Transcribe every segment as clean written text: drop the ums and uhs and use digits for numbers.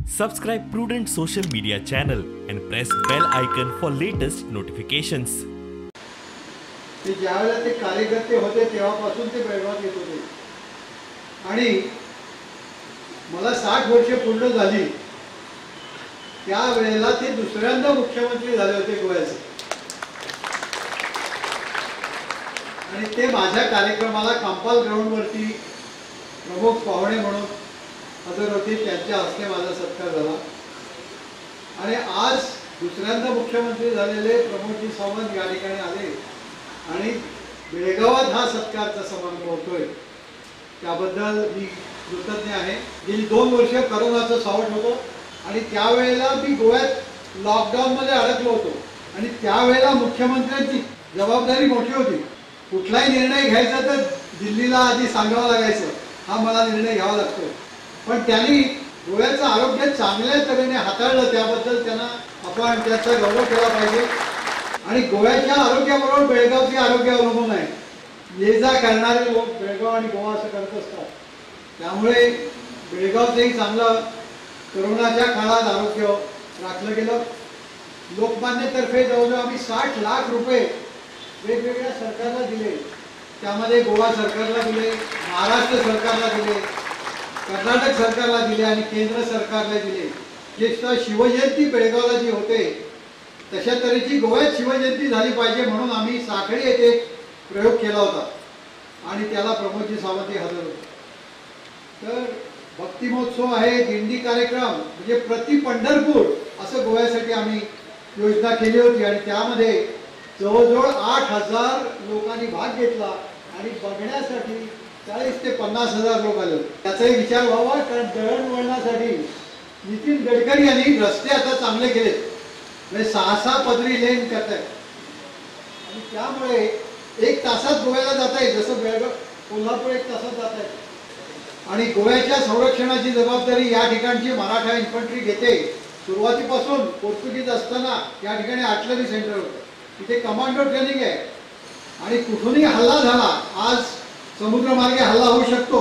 Subscribe Prudent social media channel and press bell icon for latest notifications. ते ज्यावेळेला ते कार्यकर्ते होते तेव्हापासून ते बेळगावात येत होते आणि मला 60 वर्षे पूर्ण झाली त्यावेळेला ते दुसऱ्यांदा मुख्यमंत्री झाले होते गोव्याचे आणि ते माझ्या कार्यक्रमाला कंपाल ग्राउंडवरती प्रमुख पाहुणे म्हणून हजर होते। त्यांच्या हस्ते माझा सत्कार झाला आणि आज दुसऱ्यांदा मुख्यमंत्री झालेले प्रमोदजी सावंत या ठिकाणी आले आणि बेळगावात हा सत्कारचा समारंभ होतोय त्याबद्दल मी कृतज्ञ आहे। गेली 2 वर्षे कोरोनाचं सावट होतं आणि त्यावेळेला मी गोव्यात लॉकडाऊनमध्ये अडकलो होतो आणि त्यावेळेला मुख्यमंत्र्यांची जबाबदारी मोठी होती। कुठलाही निर्णय घ्यायचा तर दिल्लीला आधी सांगावं लागायचं, हा मला निर्णय घ्यावा लागतो, पण त्यांनी गोव्याचं आरोग्य चांगल्या तऱ्हेने हाताळलं त्याबद्दल त्यांना आपण त्याचा गौरव केला पाहिजे। आणि गोव्याच्या आरोग्याबरोबर बेळगावचे आरोग्य अवलंबून आहे। ये जा करणारे लोक बेळगाव आणि गोवा असं करत असतात, त्यामुळे बेळगावचंही चांगलं कोरोनाच्या काळात आरोग्य राखलं गेलं। लोकमान्यतर्फे जवळजवळ आम्ही 60 लाख रुपये वेगवेगळ्या सरकारला दिले, त्यामध्ये गोवा सरकारला दिले, महाराष्ट्र सरकारला दिले, कर्नाटक सरकारला दिले आणि केंद्र सरकारला दिले। जे शिवजयंती बेळगावला जी होते तशा तऱ्हेची गोव्यात शिवजयंती झाली पाहिजे म्हणून आम्ही साखळी येथे प्रयोग केला होता आणि त्याला प्रमोदजी सावंत हजर होते। तर भक्ती महोत्सव आहे, दिंडी कार्यक्रम म्हणजे प्रति पंढरपूर असं गोव्यासाठी आम्ही योजना केली होती आणि त्यामध्ये जवळजवळ 8000 लोकांनी भाग घेतला आणि बघण्यासाठी 40 ते 50,000 लोक आले। त्याचाही विचार व्हावा, कारण दळणवळणासाठी नितीन गडकरी यांनी रस्ते आता चांगले केलेत, म्हणजे 6-6 पदरी लेन करतायत आणि त्यामुळे 1 तासात गोव्याला जाता येईल, जसं बेळगाव कोल्हापूर 1 तासात जाता येईल। आणि गोव्याच्या संरक्षणाची जबाबदारी या ठिकाणची मराठा इन्फंट्री घेते। सुरुवातीपासून पोर्तुगीज असताना या ठिकाणी आर्टिलरी सेंटर होतं, तिथे कमांडो ट्रेनिंग आहे आणि कुठूनही हल्ला झाला, आज समुद्रमार्गे हल्ला होऊ शकतो,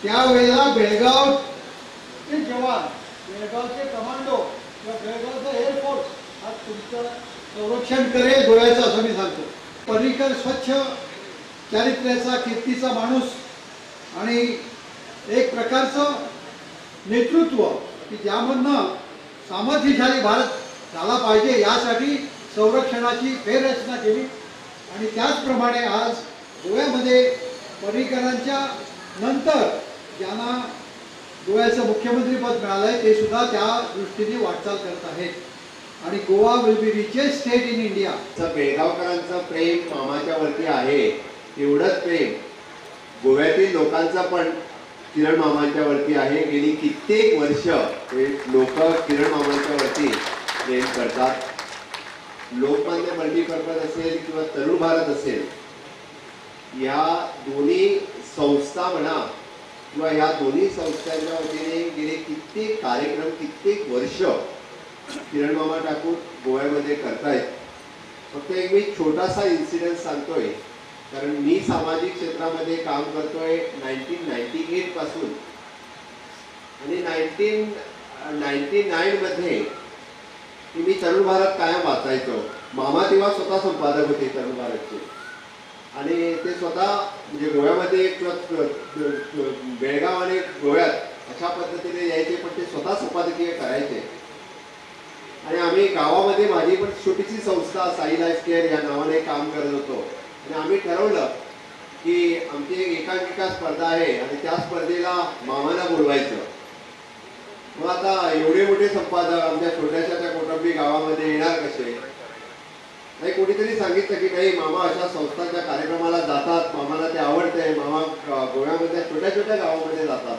त्यावेळेला बेळगावचे जवान, बेळगावचे कमांडो किंवा बेळगावचा एअरफोर्स हा तुमचं संरक्षण करेल गोव्याचं, असं मी सांगतो। पर्रिकर स्वच्छ चारित्र्याचा, कीर्तीचा माणूस आणि एक प्रकारचं नेतृत्व की ज्यामधनं सामर्थ्यशाली भारत झाला पाहिजे यासाठी संरक्षणाची फेररचना केली आणि त्याचप्रमाणे आज गोव्यामध्ये पर्रिकरांच्या नंतर ज्यांना गोव्याचं मुख्यमंत्रीपद मिळालंय ते सुद्धा त्या दृष्टीने वाटचाल करत आहेत आणि Goa will be richest state in India. बेळगावकरांचं प्रेम मामाच्या वरती आहे, एवढंच प्रेम गोव्यातील लोकांचा पण किरण मामांच्या वरती आहे। गेली कित्येक वर्ष हे लोक किरण मामांच्या वरती प्रेम करतात। लोकमान्य मल्टीपर्पज असेल किंवा तरुण भारत असेल, या दोन्ही संस्था म्हणा किंवा या दोन्ही संस्थांच्या वतीने गेले कित्येक कार्यक्रम, कित्येक वर्ष किरण मामा ठाकूर गोव्यामध्ये करतायत। फक्त एक मी छोटासा इन्सिडेंट सांगतोय, कारण मी सामाजिक क्षेत्रामध्ये काम करतोय 1998 पासून आणि 1999 मध्ये मी तरुण भारत कायम वाचायचो। मामा तेव्हा स्वतः संपादक होते तरुण भारतचे आणि ते स्वतः म्हणजे गोव्यामध्ये बेळगाव आणि गोव्यात अशा पद्धतीने यायचे, पण ते स्वतः संपादकीय करायचे आणि आम्ही गावामध्ये माझी पण छोटीशी संस्था साई लाईफ केअर या नावाने काम करत होतो आणि आम्ही ठरवलं की आमची एक एकांकिका स्पर्धा आहे आणि त्या स्पर्धेला मामाला बोलवायचं। मग आता एवढे मोठे संपादक आमच्या छोट्याशा त्या कौटुंबी गावामध्ये येणार कसे? नाही, कोणीतरी सांगितलं की नाही, मामा अशा संस्थांच्या कार्यक्रमाला जातात, मामाला ते आवडतंय, मामा गोव्यामध्ये छोट्या छोट्या गावामध्ये जातात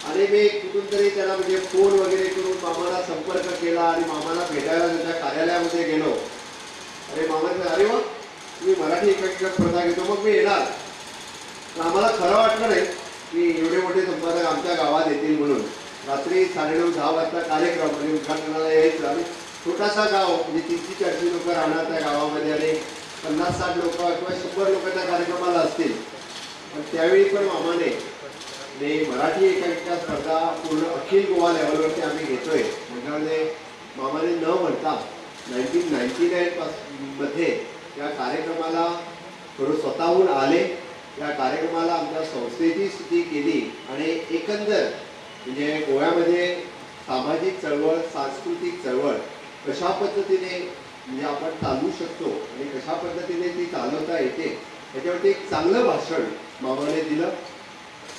आणि मी कुठून तरी त्याला म्हणजे फोन वगैरे करून मामाला संपर्क केला आणि मामाला भेटायला त्याच्या कार्यालयामध्ये गेलो। अरे मामा, अरे वा तुम्ही मराठी एकांकिका स्पर्धा घेतो, मग मी येणार। आम्हाला खरं वाटलं नाही की एवढे मोठे संपादक आमच्या गावात येतील म्हणून। रात्री 9:30-10 वाजता कार्यक्रम आणि उद्घाटनाला यायचं आणि छोटासा गाव म्हणजे 30-40 लोक राहणार त्या गावामध्ये आणि 50-60 लोक किंवा 100 लोक त्या कार्यक्रमाला असतील। पण त्यावेळी पण मामाने आणि मराठी एकांकिका स्पर्धा पूर्ण अखिल गोवा लेवलवरती आम्ही घेतोय म्हटल्यामध्ये मामाने न म्हणता 1999 मध्ये या कार्यक्रमाला थोडं स्वतःहून आले, या कार्यक्रमाला आमच्या संस्थेची स्तुती केली आणि एकंदर म्हणजे गोव्यामध्ये सामाजिक चळवळ, सांस्कृतिक चळवळ कशा पद्धतीने म्हणजे आपण चालवू शकतो आणि कशा पद्धतीने ती चालवता येते याच्यावरती एक चांगलं भाषण मामाने दिलं.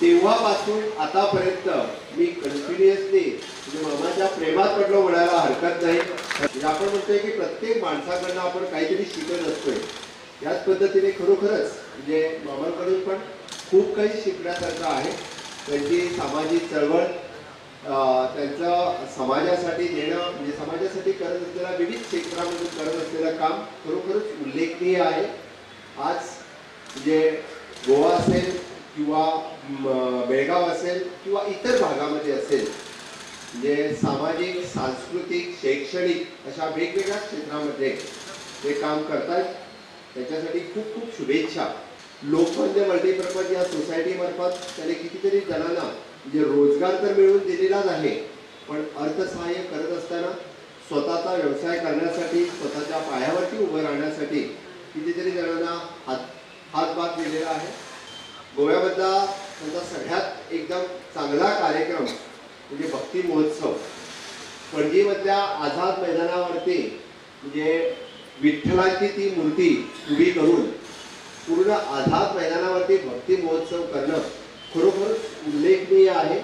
तेव्हापासून आतापर्यंत मी कंटिन्युअसली म्हणजे मामाच्या प्रेमात पडलो म्हणायला हरकत नाही. म्हणजे आपण म्हणतोय की प्रत्येक माणसाकडनं आपण काहीतरी शिकत असतोय. याच पद्धतीने खरोखरच म्हणजे मामांकडून पण खूप काही शिकण्यासारखं आहे. त्यांची सामाजिक चळवळ, त्यांचं समाजासाठी देणं म्हणजे समाजासाठी करत असलेला विविध क्षेत्रामध्ये करत असलेलं काम खरोखरच उल्लेखनीय आहे. आज म्हणजे गोवा असेल किंवा बेळगाव असेल किंवा इतर भागामध्ये असेल म्हणजे सामाजिक, सांस्कृतिक, शैक्षणिक अशा वेगवेगळ्या क्षेत्रामध्ये ते काम करतात. त्याच्यासाठी खूप खूप शुभेच्छा. लोकमान्य मल्टीपर्पज या सोसायटीमार्फत त्याने कितीतरी जणांना म्हणजे रोजगार तर मिळवून दिलेलाच आहे, पण अर्थसहाय्य करत असताना स्वतःचा व्यवसाय करण्यासाठी, स्वतःच्या पायावरती उभं राहण्यासाठी कितीतरी जणांना हातभार दिलेला आहे. गोव्यामधला त्यांचा सगळ्यात एकदम चांगला कार्यक्रम म्हणजे भक्ती महोत्सव. पणजीमधल्या आझाद मैदानावरती म्हणजे विठ्ठलाची ती मूर्ती उभी करून पूर्ण आझाद मैदानावरती भक्ती महोत्सव करणं खरोखर उल्लेखनीय आहे.